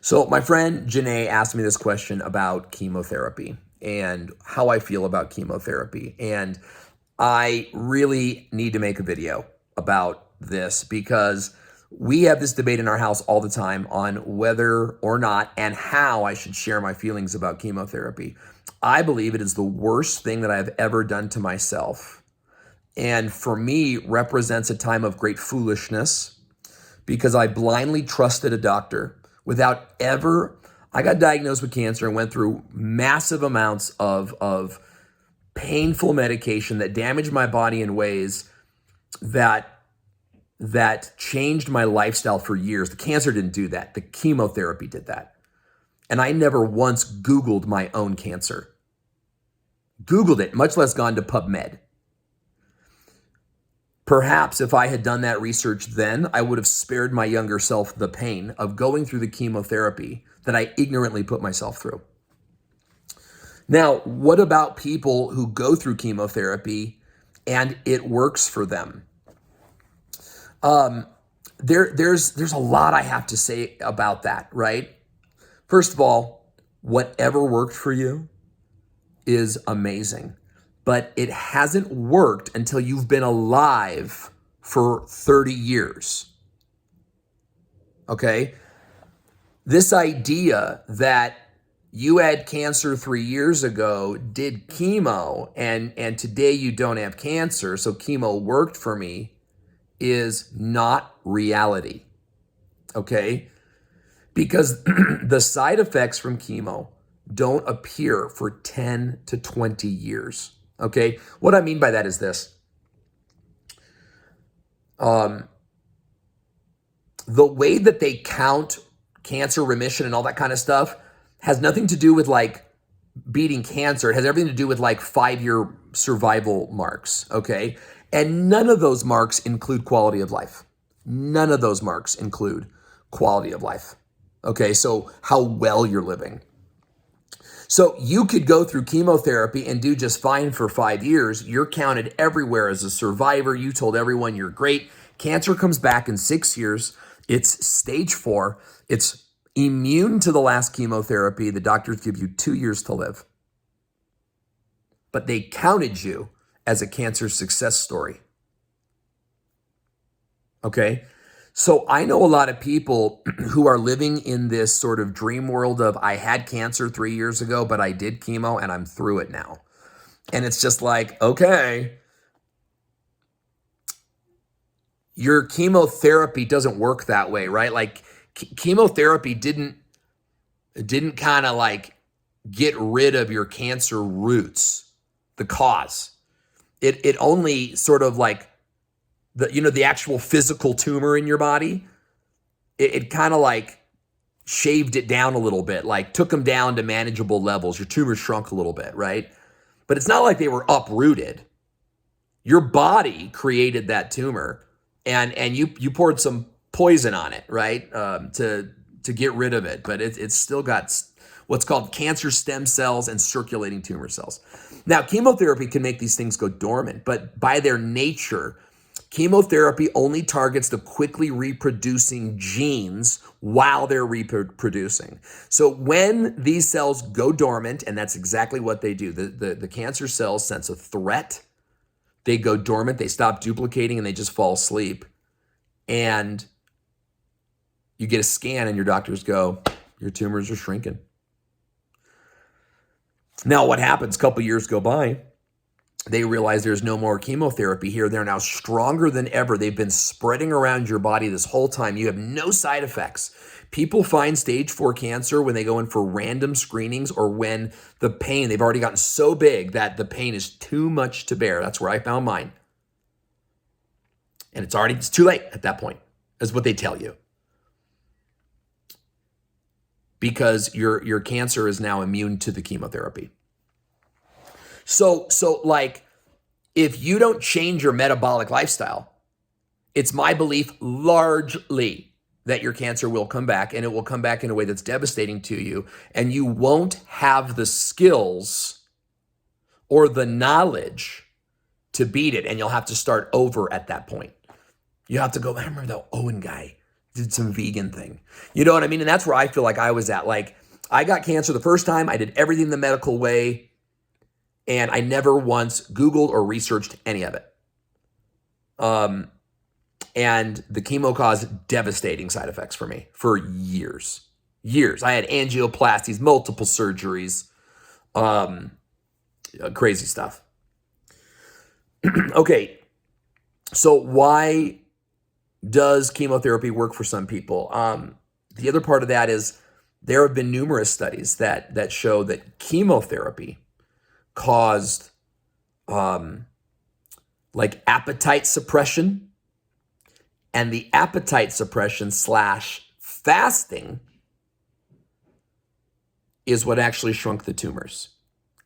So my friend Janae asked me this question about chemotherapy and how I feel about chemotherapy. And I really need to make a video about this because we have this debate in our house all the time on whether or not and how I should share my feelings about chemotherapy. I believe it is the worst thing that I've ever done to myself. And for me, represents a time of great foolishness because I blindly trusted a doctor without ever, I got diagnosed with cancer and went through massive amounts of painful medication that damaged my body in ways that changed my lifestyle for years. The cancer didn't do that. The chemotherapy did that. And I never once Googled my own cancer. Googled it, much less gone to PubMed. Perhaps if I had done that research then, I would have spared my younger self the pain of going through the chemotherapy that I ignorantly put myself through. Now, what about people who go through chemotherapy and it works for them? There's a lot I have to say about that, right? First of all, whatever worked for you is amazing. But it hasn't worked until you've been alive for 30 years. Okay? This idea that you had cancer 3 years ago, did chemo, and today you don't have cancer, so chemo worked for me, is not reality. Okay? Because the side effects from chemo don't appear for 10 to 20 years. Okay, what I mean by that is this. The way that they count cancer remission and all that kind of stuff has nothing to do with like beating cancer. It has everything to do with like 5-year survival marks, okay? And none of those marks include quality of life. None of those marks include quality of life, okay? So how well you're living. So you could go through chemotherapy and do just fine for 5 years. You're counted everywhere as a survivor. You told everyone you're great. Cancer comes back in 6 years. It's stage 4. It's immune to the last chemotherapy. The doctors give you 2 years to live. But they counted you as a cancer success story. Okay? So I know a lot of people who are living in this sort of dream world of I had cancer 3 years ago, but I did chemo and I'm through it now. And it's just like, okay, your chemotherapy doesn't work that way, right? Like chemotherapy didn't kind of like get rid of your cancer roots, the cause. It only sort of like the actual physical tumor in your body, it kind of like shaved it down a little bit, like took them down to manageable levels. Your tumor shrunk a little bit, right? But it's not like they were uprooted. Your body created that tumor and you poured some poison on it, right? To get rid of it, but it's still got what's called cancer stem cells and circulating tumor cells. Now, chemotherapy can make these things go dormant, but by their nature, chemotherapy only targets the quickly reproducing genes while they're reproducing. So when these cells go dormant, and that's exactly what they do, the cancer cells sense a threat, they go dormant, they stop duplicating, and they just fall asleep. And you get a scan and your doctors go, your tumors are shrinking. Now what happens? A couple years go by. They realize there's no more chemotherapy here. They're now stronger than ever. They've been spreading around your body this whole time. You have no side effects. People find stage 4 cancer when they go in for random screenings or when the pain, they've already gotten so big that the pain is too much to bear. That's where I found mine. And it's too late at that point, is what they tell you. Because your cancer is now immune to the chemotherapy. So like, if you don't change your metabolic lifestyle, it's my belief largely that your cancer will come back, and it will come back in a way that's devastating to you, and you won't have the skills or the knowledge to beat it, and you'll have to start over at that point. You have to go, I remember the Owen guy did some vegan thing. You know what I mean? And that's where I feel like I was at. Like, I got cancer the first time. I did everything the medical way, and I never once Googled or researched any of it. And the chemo caused devastating side effects for me for years. Years. I had angioplasties, multiple surgeries, crazy stuff. Okay, so why does chemotherapy work for some people? The other part of that is there have been numerous studies that show that chemotherapy caused like appetite suppression, and the appetite suppression / fasting is what actually shrunk the tumors,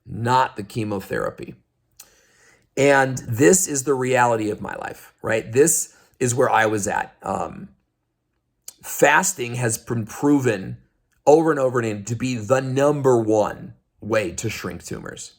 not the chemotherapy. And this is the reality of my life, right? This is where I was at. Fasting has been proven over and over again to be the number one way to shrink tumors.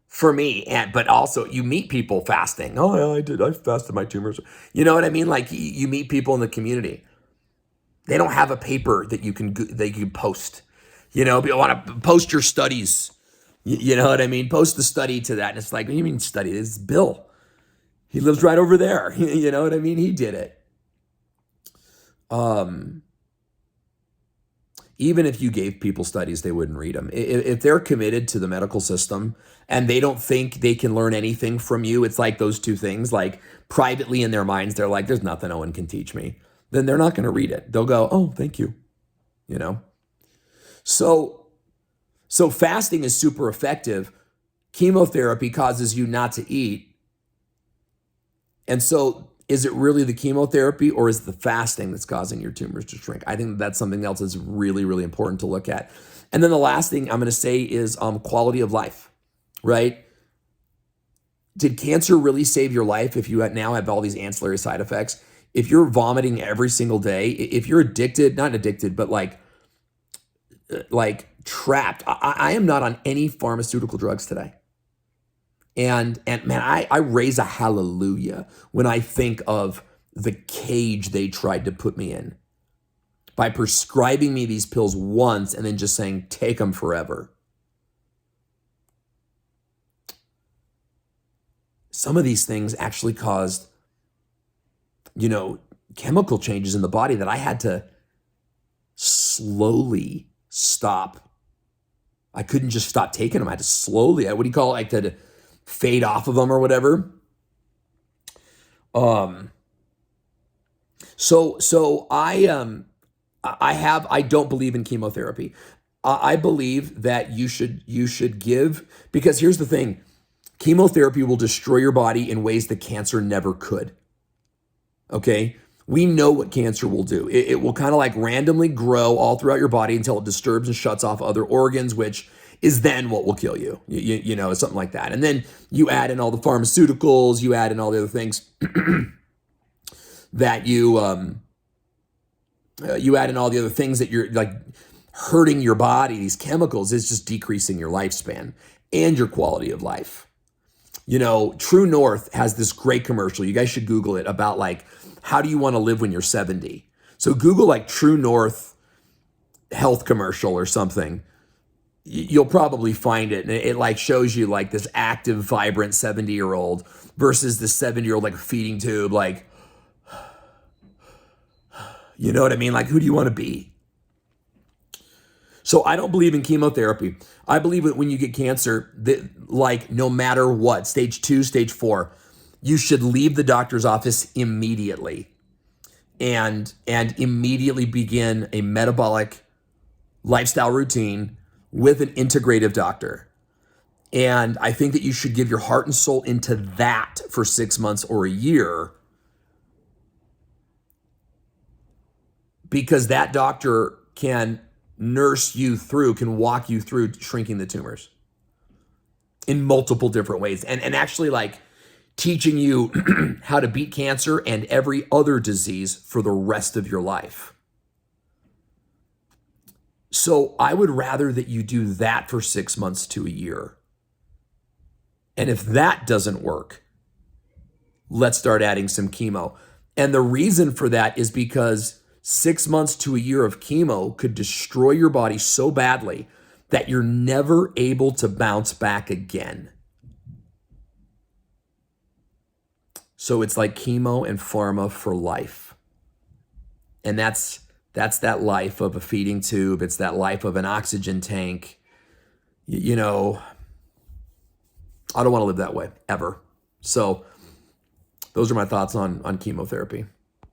For me, but also you meet people fasting. Oh, yeah, I fasted my tumors. You know what I mean? Like, you meet people in the community. They don't have a paper that you can post. You know, you want to post your studies. You know what I mean? Post the study to that. And it's like, what do you mean study? This is Bill. He lives right over there. You know what I mean? He did it. Even if you gave people studies, they wouldn't read them. If they're committed to the medical system and they don't think they can learn anything from you, it's like those two things, like privately in their minds, they're like, there's nothing Owen can teach me. Then they're not going to read it. They'll go, oh, thank you. You know? So fasting is super effective. Chemotherapy causes you not to eat. And so is it really the chemotherapy, or is it the fasting that's causing your tumors to shrink? I think that's something else that's really, really important to look at. And then the last thing I'm going to say is quality of life, right? Did cancer really save your life if you now have all these ancillary side effects? If you're vomiting every single day, if you're addicted, not addicted, but like trapped. I am not on any pharmaceutical drugs today. And man, I raise a hallelujah when I think of the cage they tried to put me in by prescribing me these pills once and then just saying, take them forever. Some of these things actually caused, chemical changes in the body that I had to slowly stop. I couldn't just stop taking them. I had to slowly, what do you call it? I had to fade off of them or whatever. So I don't believe in chemotherapy. I believe that you should give, because here's the thing, chemotherapy will destroy your body in ways that cancer never could. Okay? We know what cancer will do. It will kind of like randomly grow all throughout your body until it disturbs and shuts off other organs, which is then what will kill you. You know, something like that. And then you add in all the pharmaceuticals, you add in all the other things that you add in all the other things that you're like hurting your body. These chemicals is just decreasing your lifespan and your quality of life. True North has this great commercial. You guys should Google it about like, how do you want to live when you're 70? So Google like True North health commercial or something. You'll probably find it. And it like shows you like this active, vibrant 70-year-old versus this 70-year-old like feeding tube. Like, you know what I mean? Like, who do you want to be? So I don't believe in chemotherapy. I believe that when you get cancer, that like no matter what, stage 2, stage 4, you should leave the doctor's office immediately and immediately begin a metabolic lifestyle routine with an integrative doctor. And I think that you should give your heart and soul into that for 6 months or a year, because that doctor can nurse you through, can walk you through shrinking the tumors in multiple different ways. And actually like teaching you how to beat cancer and every other disease for the rest of your life. So I would rather that you do that for 6 months to a year. And if that doesn't work, let's start adding some chemo. And the reason for that is because 6 months to a year of chemo could destroy your body so badly that you're never able to bounce back again. So it's like chemo and pharma for life. And that's that life of a feeding tube. It's that life of an oxygen tank. You know, I don't want to live that way ever. So those are my thoughts on chemotherapy.